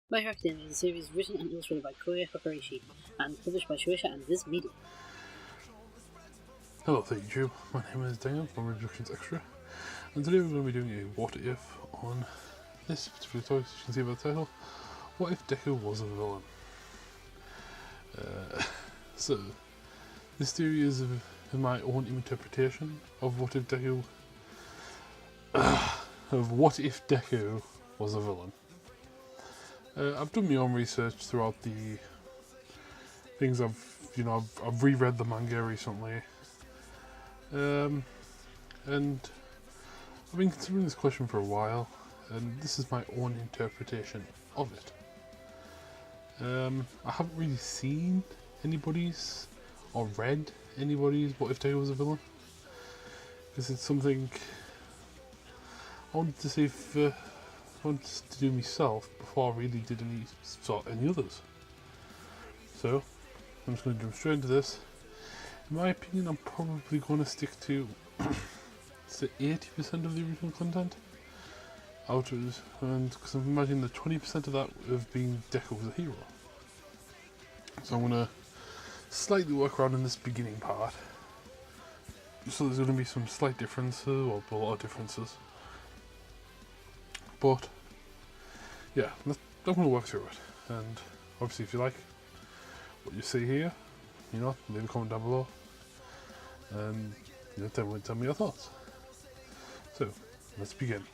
My Hero Academia is a series written and illustrated by Quirk and published by Shueisha and Viz Media. Hello there YouTube, my name is Daniel from Reductions Extra, and today we're going to be doing a what if on this particular topic. As you can see by the title, what if Deku was a villain? So this theory is my own interpretation of what if Deku was a villain. I've done my own research throughout the things I've reread the manga recently. And I've been considering this question for a while, and this is my own interpretation of it. I haven't really seen anybody's or read anybody's what if Deku was a villain, because it's something I wanted to see if I wanted to do myself before I really did any others. So I'm just going to jump straight into this. In my opinion, I'm probably going to stick to 80% of the original content. Because I'm imagining that 20% of that would have been Deku as a hero. So I'm going to slightly work around in this beginning part. So there's going to be some slight differences, or a lot of differences. But yeah, I'm going to work through it. And obviously, if you like what you see here, leave a comment down below and tell me your thoughts. So let's begin.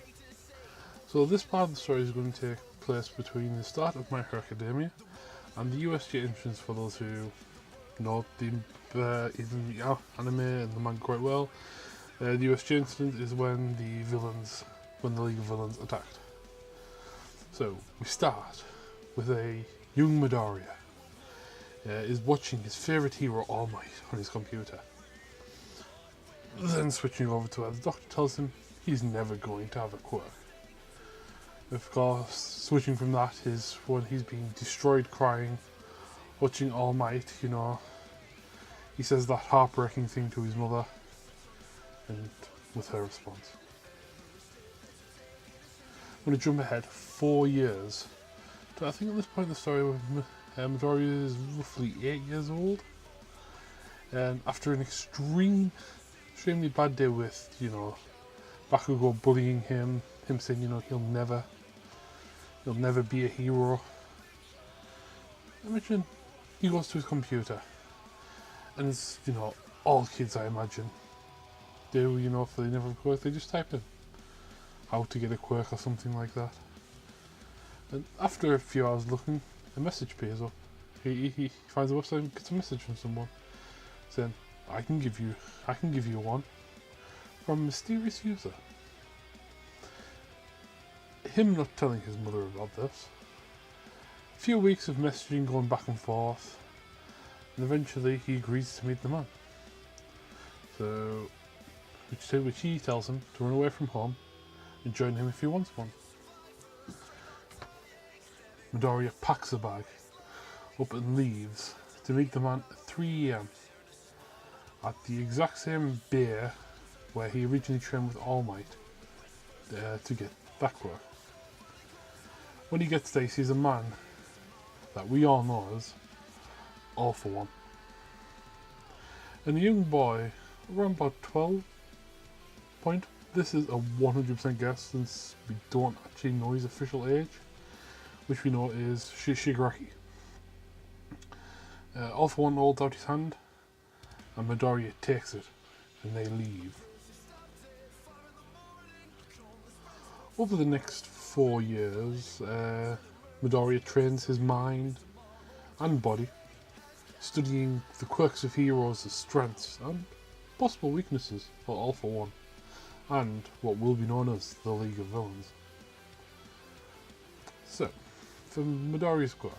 So this part of the story is going to take place between the start of My Hero Academia and the USG entrance. For those who know the anime and the manga quite well, the USG incident is when the League of Villains attacked. So we start with a young Midoriya. Is watching his favourite hero, All Might, on his computer. Then switching over to where the doctor tells him he's never going to have a quirk. Of course, switching from that is when he's being destroyed crying, watching All Might, he says that heartbreaking thing to his mother, and with her response. I'm going to jump ahead 4 years to, I think at this point in the story, Midoriya is roughly 8 years old, and after an extremely bad day with, Bakugo bullying him saying, he'll never be a hero. Imagine he goes to his computer, and it's, all kids, I imagine, do, if they never have a quirk, they just type in how to get a quirk or something like that. And after a few hours looking, a message appears up. He finds a website and gets a message from someone saying, I can give you one from a mysterious user. Him not telling his mother about this. A few weeks of messaging going back and forth, and eventually he agrees to meet the man. So, which he tells him to run away from home and join him if he wants one. Midoriya packs a bag up and leaves to meet the man at 3 AM at the exact same beer where he originally trained with All Might to get that quirk. When he gets there, he sees a man that we all know as All For One. And a young boy, around about 12 point. This is a 100% guess since we don't actually know his official age, which we know is Shigaraki. All For One holds out his hand, and Midoriya takes it, and they leave. Over the next 4 years, Midoriya trains his mind and body, studying the quirks of heroes' strengths and possible weaknesses for All For One, and what will be known as the League of Villains. So, for Midoriya's quirk,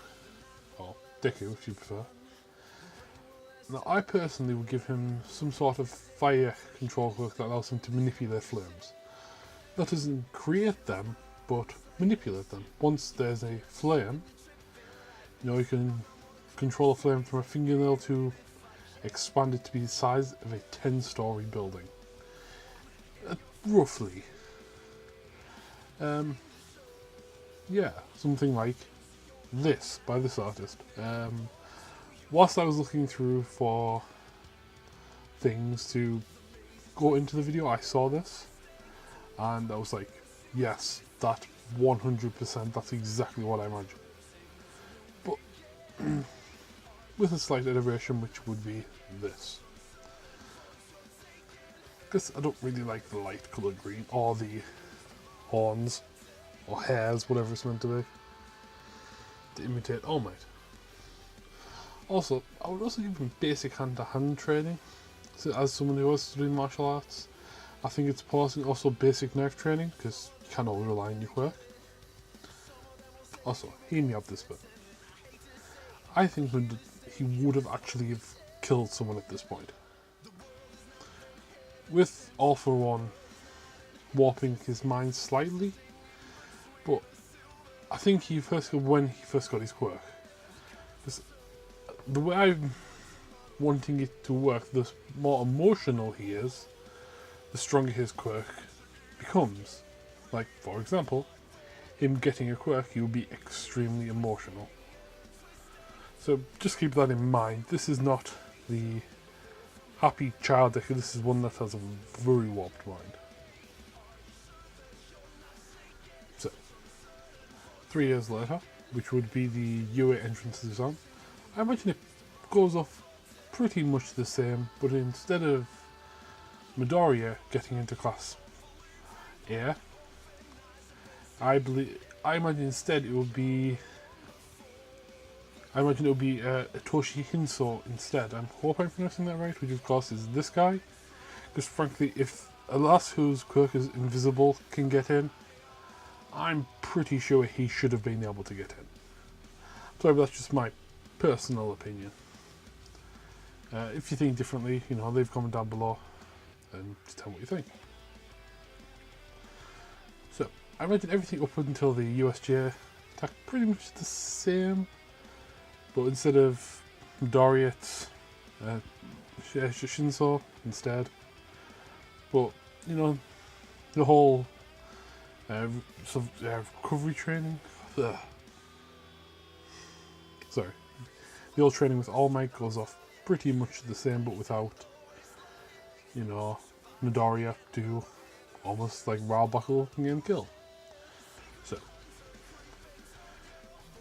or Deku if you prefer, now I personally would give him some sort of fire control quirk that allows him to manipulate flames. That doesn't create them, but manipulate them. Once there's a flame, you can control a flame from a fingernail to expand it to be the size of a 10-story building. Roughly. Yeah, something like this by this artist. Whilst I was looking through for things to go into the video, I saw this and I was like, yes, that 100%, that's exactly what I imagined. But with a slight iteration, which would be this. Because I don't really like the light coloured green, or the horns, or hairs, whatever it's meant to be, to imitate All Might. Also, I would also give him basic hand-to-hand training. So as someone who was studying martial arts, I think it's also basic knife training, because you can't always rely on your Quirk. Also, hear me out this bit. I think he would have actually have killed someone at this point. With All For One warping his mind slightly, but I think when he first got his Quirk, the way I'm wanting it to work, the more emotional he is, the stronger his Quirk becomes. Like, for example, him getting a Quirk, he will be extremely emotional. So just keep that in mind. This is not the happy child Deku, this is one that has a very warped mind. So, 3 years later, which would be the UA entrance exam, I imagine it goes off pretty much the same, but instead of Midoriya getting into class A, I imagine instead it would be Toshi Hinso instead. I hope I'm pronouncing that right, which of course is this guy. Because frankly, if a lass whose Quirk is invisible can get in, I'm pretty sure he should have been able to get in. Sorry, but that's just my personal opinion. If you think differently, leave a comment down below and just tell me what you think. So, I imagine everything up until the USJ attack pretty much the same. But instead of Midoriya, it's Shinso instead. But, the whole recovery training. Sorry. The old training with All Might goes off pretty much the same, but without, Midoriya to almost like Wild Buckle and get killed. So,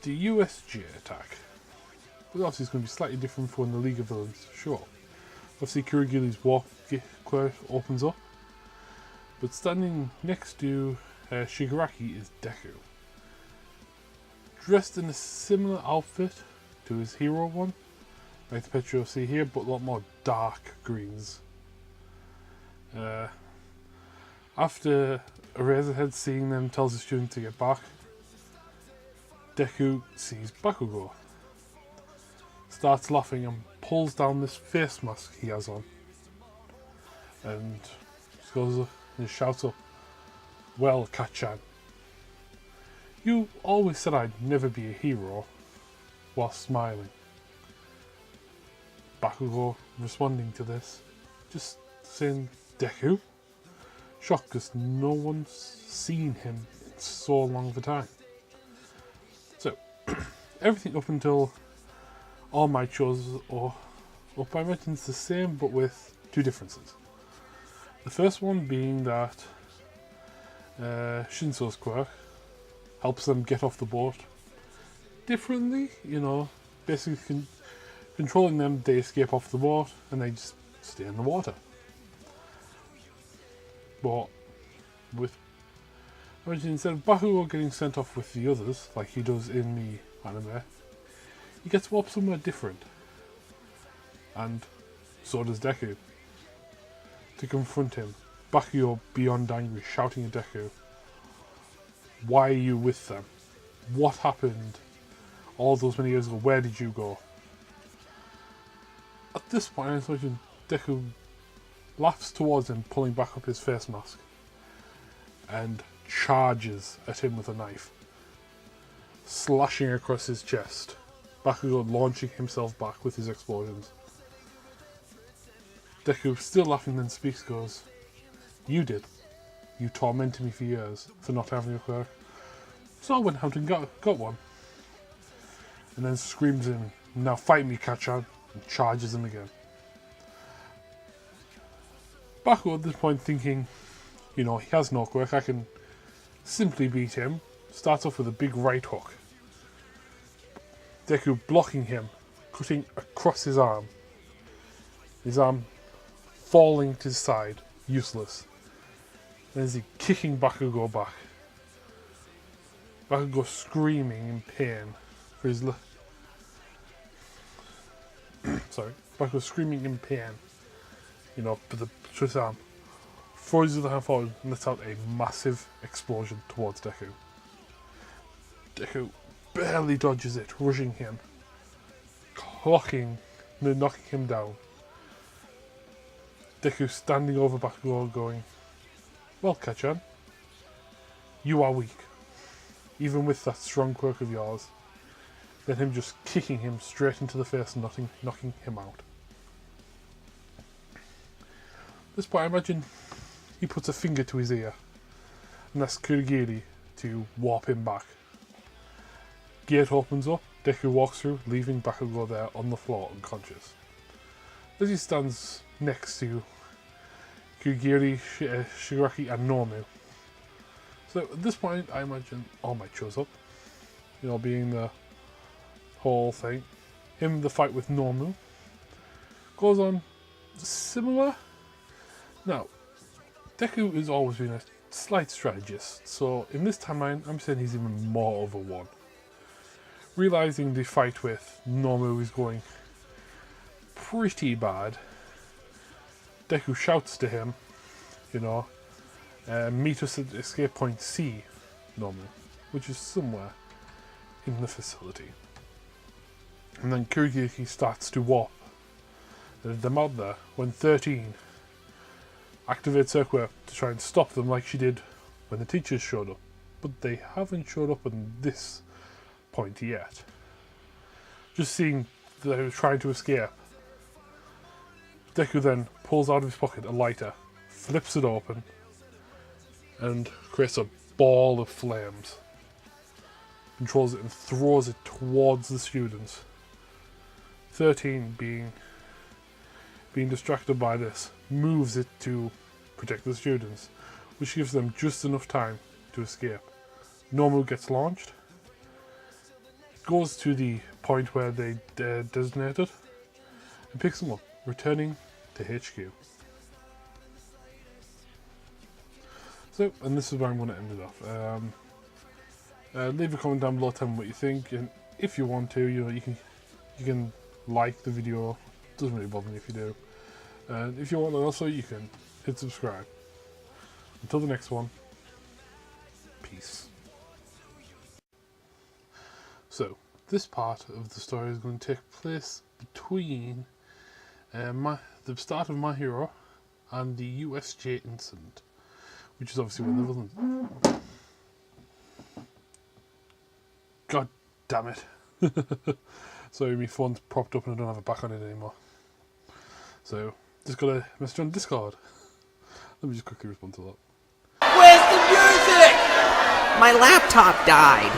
the USJ attack. But obviously it's going to be slightly different from the League of Villains, sure. Obviously Kurogili's warp Quirk opens up, but standing next to Shigaraki is Deku. Dressed in a similar outfit to his hero one, like the picture you'll see here, but a lot more dark greens. After Eraserhead seeing them tells the student to get back, Deku sees Bakugo, starts laughing and pulls down this face mask he has on, and goes and shouts up, "Well, Kat-chan, you always said I'd never be a hero," while smiling. Bakugo responding to this, just saying, "Deku?" Shocked because no one's seen him in so long of a time. So, everything up until All Might shows up, I imagine it's the same, but with 2 differences. The first one being that Shinso's Quirk helps them get off the boat differently, basically controlling them, they escape off the boat and they just stay in the water. But instead of Bakugo getting sent off with the others, like he does in the anime, he gets warped somewhere different. And so does Deku. To confront him, Bakugo beyond angry, shouting at Deku, "Why are you with them? What happened all those many years ago? Where did you go?" At this point, I imagine Deku laughs towards him, pulling back up his face mask, and charges at him with a knife, slashing across his chest. Bakugo launching himself back with his explosions. Deku, still laughing, then speaks, goes, "You did. You tormented me for years for not having a Quirk. So I went out and got one." and then screams in, "Now fight me, Kachan," and charges him again. Baku at this point thinking, he has no Quirk, I can simply beat him, starts off with a big right hook. Deku blocking him, cutting across his arm falling to his side, useless. Then is he kicking Bakugo back. Bakugo screaming in pain for his Bakugo screaming in pain, for the his arm. Throws his other hand forward and lets out a massive explosion towards Deku. Deku barely dodges it, rushing him, knocking him down. Deku standing over Bakugo going, "Well, Kachan, you are weak, even with that strong Quirk of yours." Then him just kicking him straight into the face and knocking him out. At this point, I imagine he puts a finger to his ear and asks Kurigiri to warp him back. Gate opens up, Deku walks through, leaving Bakugo there on the floor unconscious. As he stands next to Kurigiri, Shigaraki and Nomu. So at this point, I imagine All Might shows up, being the whole thing. The fight with Nomu goes on similar. Now, Deku has always been a slight strategist, so in this timeline, I'm saying he's even more of a one. Realizing the fight with Nomu is going pretty bad, Deku shouts to him, meet us at escape point C, Nomu, which is somewhere in the facility. And then Kurigiri starts to warp them out there when 13 activates her Quirk to try and stop them like she did when the teachers showed up. But they haven't showed up in this point yet. Just seeing that they were trying to escape, Deku then pulls out of his pocket a lighter, flips it open, and creates a ball of flames. Controls it and throws it towards the students. 13 being distracted by this, moves it to protect the students, which gives them just enough time to escape. Nomu gets launched, goes to the point where they designated, and picks them up, returning to HQ. So, and this is where I'm going to end it off. Leave a comment down below, tell me what you think, and if you want to, you can like the video. Doesn't really bother me if you do. And if you want, also you can hit subscribe. Until the next one, peace. So, this part of the story is going to take place between the start of My Hero and the USJ incident, which is obviously when the villain. God damn it! Sorry, my phone's propped up and I don't have a back on it anymore. So, just got a message on Discord. Let me just quickly respond to that. Where's the music? My laptop died.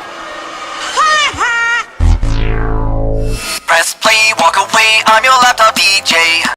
Press play, walk away, I'm your laptop DJ.